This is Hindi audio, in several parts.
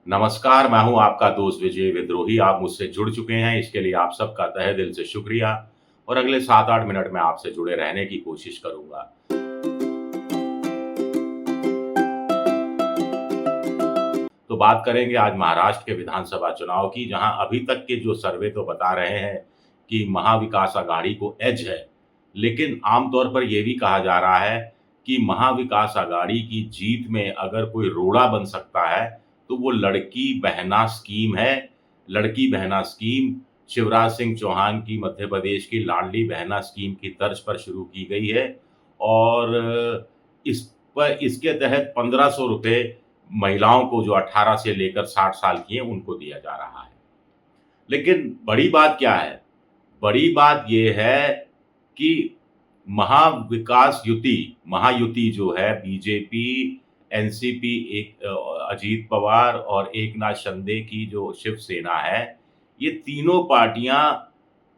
नमस्कार, मैं हूँ आपका दोस्त विजय विद्रोही। आप मुझसे जुड़ चुके हैं, इसके लिए आप सबका तहे दिल से शुक्रिया और अगले 7-8 मिनट में आपसे जुड़े रहने की कोशिश करूँगा। तो बात करेंगे आज महाराष्ट्र के विधानसभा चुनाव की, जहाँ अभी तक के जो सर्वे तो बता रहे हैं कि महाविकास अघाड़ी को एज है, लेकिन आमतौर पर ये भी कहा जा रहा है कि महाविकास अघाड़ी की जीत में अगर कोई रोड़ा बन सकता है, तो वो लड़की बहना स्कीम है। लड़की बहना स्कीम शिवराज सिंह चौहान की मध्य प्रदेश की लाडली बहना स्कीम की तर्ज पर शुरू की गई है और इस इसके तहत ₹1500 महिलाओं को जो 18 से लेकर 60 साल की हैं, उनको दिया जा रहा है। लेकिन बड़ी बात क्या है? बड़ी बात ये है कि महाविकास युति महायुति जो है बीजेपी, एनसीपी अजीत पवार और एकनाथ शिंदे की जो शिवसेना है, ये तीनों पार्टियां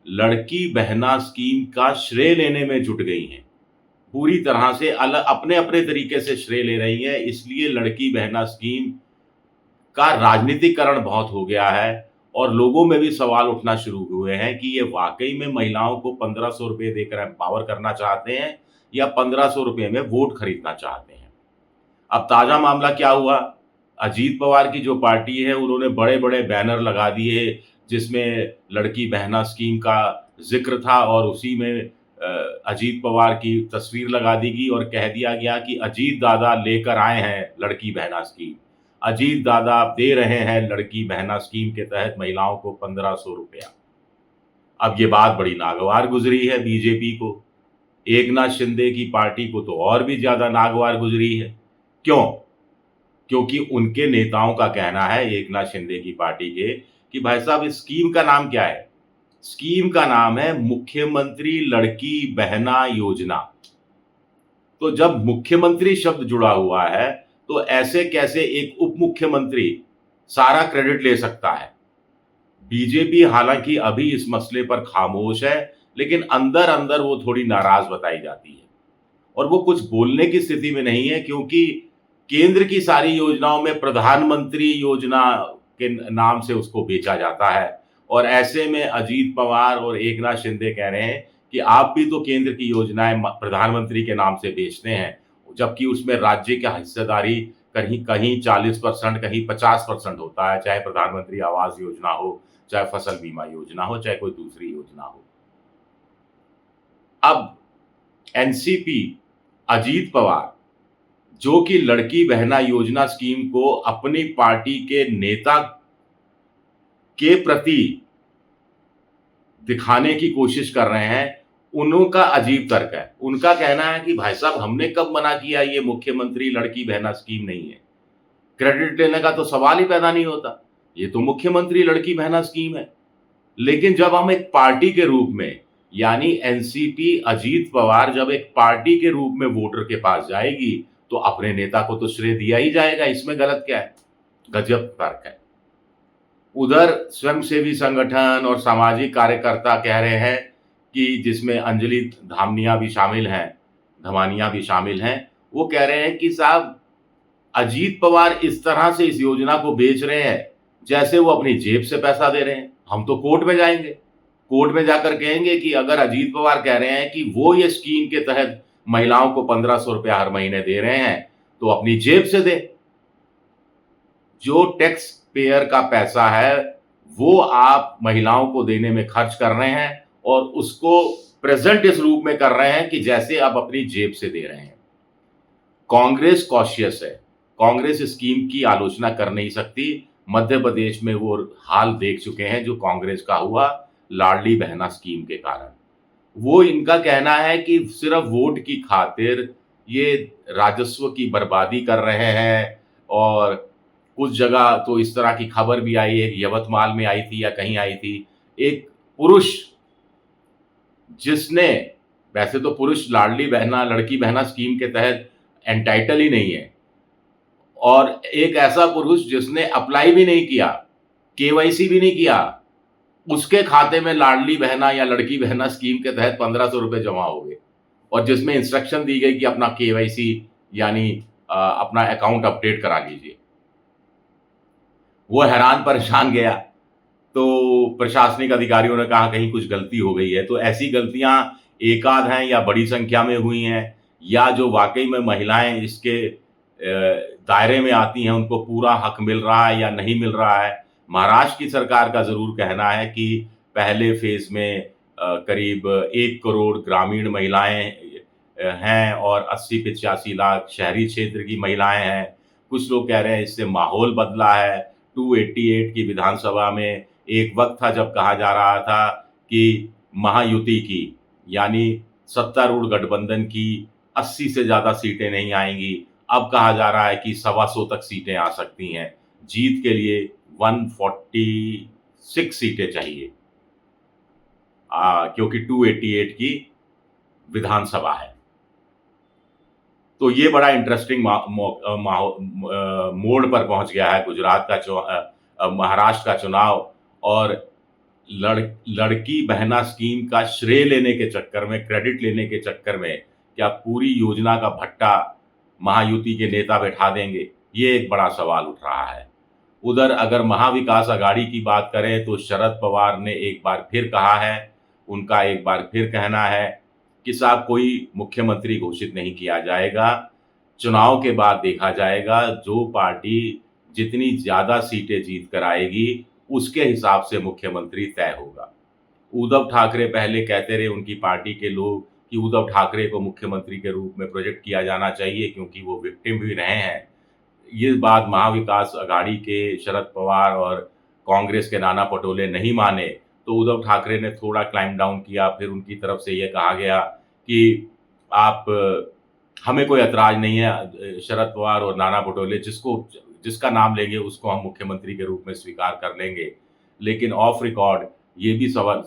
लड़की बहना स्कीम का श्रेय लेने में जुट गई हैं। पूरी तरह से अपने-अपने तरीके से श्रेय ले रही हैं, इसलिए लड़की बहना स्कीम का राजनीतिकरण बहुत हो गया है और लोगों में भी सवाल उठना शुरू हुए हैं कि ये वाक़ई में महिलाओं को ₹1500 देकर एम्पावर करना चाहते हैं या ₹1500 में वोट खरीदना चाहते हैं। अब ताज़ा मामला क्या हुआ? अजीत पवार की जो पार्टी है, उन्होंने बड़े-बड़े बैनर लगा दिए, जिसमें लड़की बहना स्कीम का ज़िक्र था और उसी में अजीत पवार की तस्वीर लगा दी गई और कह दिया गया कि अजीत दादा लेकर आए हैं लड़की बहना स्कीम। अजीत दादा दे रहे हैं लड़की बहना स्कीम के तहत महिलाओं को ₹1500। अब ये बात बड़ी नागवार गुज़री है बीजेपी को। एकनाथ शिंदे की पार्टी को तो और भी ज़्यादा नागवार गुज़री है। क्यों? क्योंकि उनके नेताओं का कहना है, एकनाथ शिंदे की पार्टी के, कि भाई साहब इस स्कीम का नाम क्या है? स्कीम का नाम है मुख्यमंत्री लड़की बहना योजना। तो जब मुख्यमंत्री शब्द जुड़ा हुआ है, तो ऐसे कैसे एक उप मुख्यमंत्री सारा क्रेडिट ले सकता है? बीजेपी हालांकि अभी इस मसले पर खामोश है, लेकिन अंदर-अंदर वो थोड़ी नाराज बताई जाती है और वो कुछ बोलने की स्थिति में नहीं है, क्योंकि केंद्र की सारी योजनाओं में प्रधानमंत्री योजना के नाम से उसको बेचा जाता है और ऐसे में अजीत पवार और एकनाथ शिंदे कह रहे हैं कि आप भी तो केंद्र की योजनाएं प्रधानमंत्री के नाम से बेचते हैं, जबकि उसमें राज्य की हिस्सेदारी कहीं कहीं 40%, कहीं 50% होता है, चाहे प्रधानमंत्री आवास योजना हो, चाहे फसल बीमा योजना हो, चाहे कोई दूसरी योजना हो। अब एनसीपी, अजीत पवार, जो कि लड़की बहना योजना स्कीम को अपनी पार्टी के नेता के प्रति दिखाने की कोशिश कर रहे हैं, उनका अजीब तर्क है। उनका कहना है कि भाई साहब हमने कब मना किया, ये मुख्यमंत्री लड़की बहना स्कीम नहीं है। क्रेडिट लेने का तो सवाल ही पैदा नहीं होता। ये तो मुख्यमंत्री लड़की बहना स्कीम है। लेकिन जब हम एक पार्टी के रूप में, यानी एनसीपी अजीत पवार जब एक पार्टी के रूप में वोटर के पास जाएगी, तो अपने नेता को तो श्रेय दिया ही जाएगा, इसमें गलत क्या है? गजब तर्क है। उधर स्वयंसेवी संगठन और सामाजिक कार्यकर्ता कह रहे हैं कि जिसमें अंजलि धामनिया भी शामिल हैं, धमानिया भी शामिल हैं, वो कह रहे हैं कि साहब अजीत पवार इस तरह से इस योजना को बेच रहे हैं, जैसे वो अपनी जेब से पैसा दे रहे हैं। हम तो कोर्ट में जाएँगे। कोर्ट में जाकर कहेंगे कि अगर अजीत पवार कह रहे हैं कि वो ये स्कीम के तहत महिलाओं को ₹1500 हर महीने दे रहे हैं, तो अपनी जेब से दें। जो टैक्स पेयर का पैसा है, वो आप महिलाओं को देने में खर्च कर रहे हैं और उसको प्रेज़ेंट इस रूप में कर रहे हैं कि जैसे आप अपनी जेब से दे रहे हैं। कांग्रेस कॉशियस है। कांग्रेस स्कीम की आलोचना कर नहीं सकती। मध्य प्रदेश में वो हाल देख चुके हैं जो कांग्रेस का हुआ लाडली बहना स्कीम के कारण। वो इनका कहना है कि सिर्फ वोट की खातिर ये राजस्व की बर्बादी कर रहे हैं और कुछ जगह तो इस तरह की खबर भी आई है, यवतमाल में आई थी या कहीं आई थी। एक पुरुष जिसने, वैसे तो पुरुष लाडली बहना लड़की बहना स्कीम के तहत एंटाइटल ही नहीं है, और एक ऐसा पुरुष जिसने अप्लाई भी नहीं किया, केवाईसी भी नहीं किया, उसके खाते में लाडली बहना या लड़की बहना स्कीम के तहत ₹1500 जमा हो गए और जिसमें इंस्ट्रक्शन दी गई कि अपना केवाईसी यानी अपना अकाउंट अपडेट करा लीजिए। वो हैरान परेशान गया। तो प्रशासनिक अधिकारियों ने कहा कहीं कुछ गलती हो गई है। तो ऐसी गलतियाँ एकाध हैं या बड़ी संख्या में हुई हैं, या जो वाक़ई में महिलाएँ इसके दायरे में आती हैं, उनको पूरा हक मिल रहा है या नहीं मिल रहा है। महाराष्ट्र की सरकार का ज़रूर कहना है कि पहले फ़ेज़ में करीब 1 करोड़ ग्रामीण महिलाएँ हैं और 80-85 लाख शहरी क्षेत्र की महिलाएँ हैं। कुछ लोग कह रहे हैं इससे माहौल बदला है। 288 की विधानसभा में एक वक़्त था जब कहा जा रहा था कि महायुति की, यानी सत्तारूढ़ गठबंधन की 80 से ज़्यादा सीटें नहीं आएँगी। अब कहा जा रहा है कि सवा सौ तक सीटें आ सकती हैं। जीत के लिए 146 सीटें चाहिए, क्योंकि 288 की विधानसभा है। तो ये बड़ा इंटरेस्टिंग मोड़ पर पहुंच गया है गुजरात का महाराष्ट्र का चुनाव। और लड़ लड़की बहना स्कीम का श्रेय लेने के चक्कर में, क्रेडिट लेने के चक्कर में क्या पूरी योजना का भट्टा महायुति के नेता बैठा देंगे? ये एक बड़ा सवाल उठ रहा है। उधर अगर महाविकास अघाड़ी की बात करें तो शरद पवार ने एक बार फिर कहा है, उनका एक बार फिर कहना है कि साहब कोई मुख्यमंत्री घोषित नहीं किया जाएगा, चुनाव के बाद देखा जाएगा, जो पार्टी जितनी ज़्यादा सीटें जीत कर आएगी, उसके हिसाब से मुख्यमंत्री तय होगा। उद्धव ठाकरे पहले कहते रहे उनकी पार्टी के लोग कि उद्धव ठाकरे को मुख्यमंत्री के रूप में प्रोजेक्ट किया जाना चाहिए क्योंकि वो विक्टिम भी रहे हैं। ये बात महाविकास अघाड़ी के शरद पवार और कांग्रेस के नाना पटोले नहीं माने, तो उद्धव ठाकरे ने थोड़ा क्लाइंब डाउन किया। फिर उनकी तरफ से ये कहा गया कि आप हमें कोई ऐतराज़ नहीं है, शरद पवार और नाना पटोले जिसका नाम लेंगे उसको हम मुख्यमंत्री के रूप में स्वीकार कर लेंगे। लेकिन ऑफ रिकॉर्ड ये भी सवाल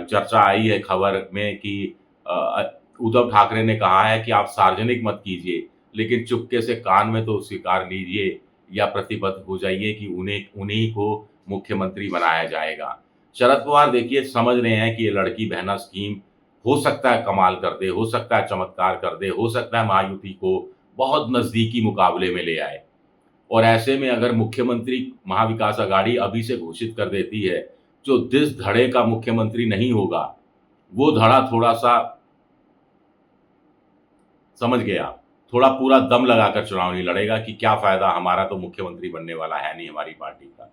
चर्चा आई है खबर में कि उद्धव ठाकरे ने कहा है कि आप सार्वजनिक मत कीजिए, लेकिन चुपके से कान में तो स्वीकार लीजिए या प्रतिबद्ध हो जाइए कि उन्हीं को मुख्यमंत्री बनाया जाएगा। शरद पवार देखिए समझ रहे हैं कि ये लड़की बहना स्कीम हो सकता है कमाल कर दे, हो सकता है चमत्कार कर दे, हो सकता है महायुति को बहुत नज़दीकी मुकाबले में ले आए। और ऐसे में अगर मुख्यमंत्री महाविकास अघाड़ी अभी से घोषित कर देती है, जो जिस धड़े का मुख्यमंत्री नहीं होगा, वो धड़ा थोड़ा-सा समझ गए आप, थोड़ा पूरा दम लगाकर चुनाव नहीं लड़ेगा कि क्या फ़ायदा, हमारा तो मुख्यमंत्री बनने वाला है नहीं हमारी पार्टी का।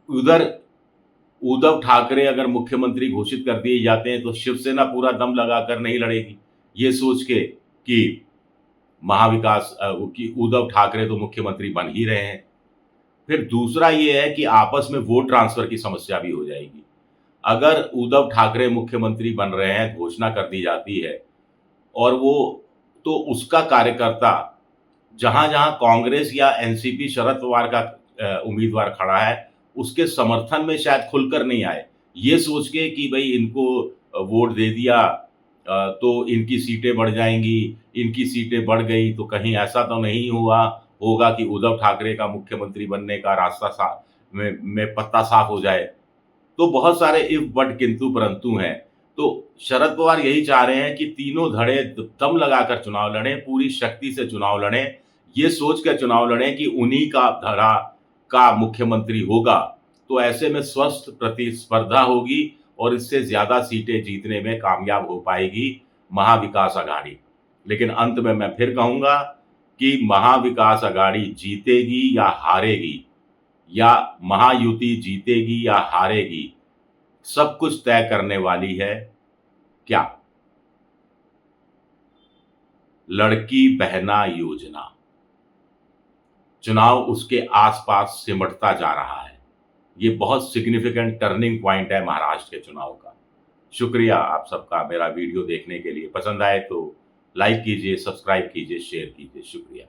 उधर उद्धव ठाकरे अगर मुख्यमंत्री घोषित कर दिए जाते हैं, तो शिवसेना पूरा दम लगाकर नहीं लड़ेगी, ये सोच के कि कि उद्धव ठाकरे तो मुख्यमंत्री बन ही रहे हैं। फिर दूसरा ये है कि आपस में वोट ट्रांसफ़र की समस्या भी हो जाएगी। अगर उद्धव ठाकरे मुख्यमंत्री बन रहे हैं, घोषणा कर दी जाती है और तो उसका कार्यकर्ता जहाँ-जहाँ कांग्रेस या एनसीपी शरद पवार का उम्मीदवार खड़ा है, उसके समर्थन में शायद खुलकर नहीं आए। ये सोच के कि भई इनको वोट दे दिया तो इनकी सीटें बढ़ जाएँगी, इनकी सीटें बढ़ गई तो कहीं ऐसा तो नहीं होगा कि उद्धव ठाकरे का मुख्यमंत्री बनने का रास्ता में पत्ता साफ हो जाए। तो बहुत सारे इफ, बट, किंतु परंतु हैं। तो शरद पवार यही चाह रहे हैं कि तीनों धड़े दम लगाकर चुनाव लड़ें, पूरी शक्ति से चुनाव लड़ें, ये सोच कर चुनाव लड़ें कि उन्हीं का धड़ा का मुख्यमंत्री होगा। तो ऐसे में स्वस्थ प्रतिस्पर्धा होगी और इससे ज़्यादा सीटें जीतने में कामयाब हो पाएगी महाविकास अघाड़ी। लेकिन अंत में मैं फिर कहूँगा कि महाविकास अघाड़ी जीतेगी या हारेगी, या महायुति जीतेगी या हारेगी, सब कुछ तय करने वाली है क्या? लड़की बहना योजना। चुनाव उसके आस-पास सिमटता जा रहा है। ये बहुत सिग्निफिकेंट टर्निंग पॉइंट है महाराष्ट्र के चुनाव का। शुक्रिया आप सबका मेरा वीडियो देखने के लिए। पसंद आए तो लाइक कीजिए, सब्सक्राइब कीजिए, शेयर कीजिए। शुक्रिया।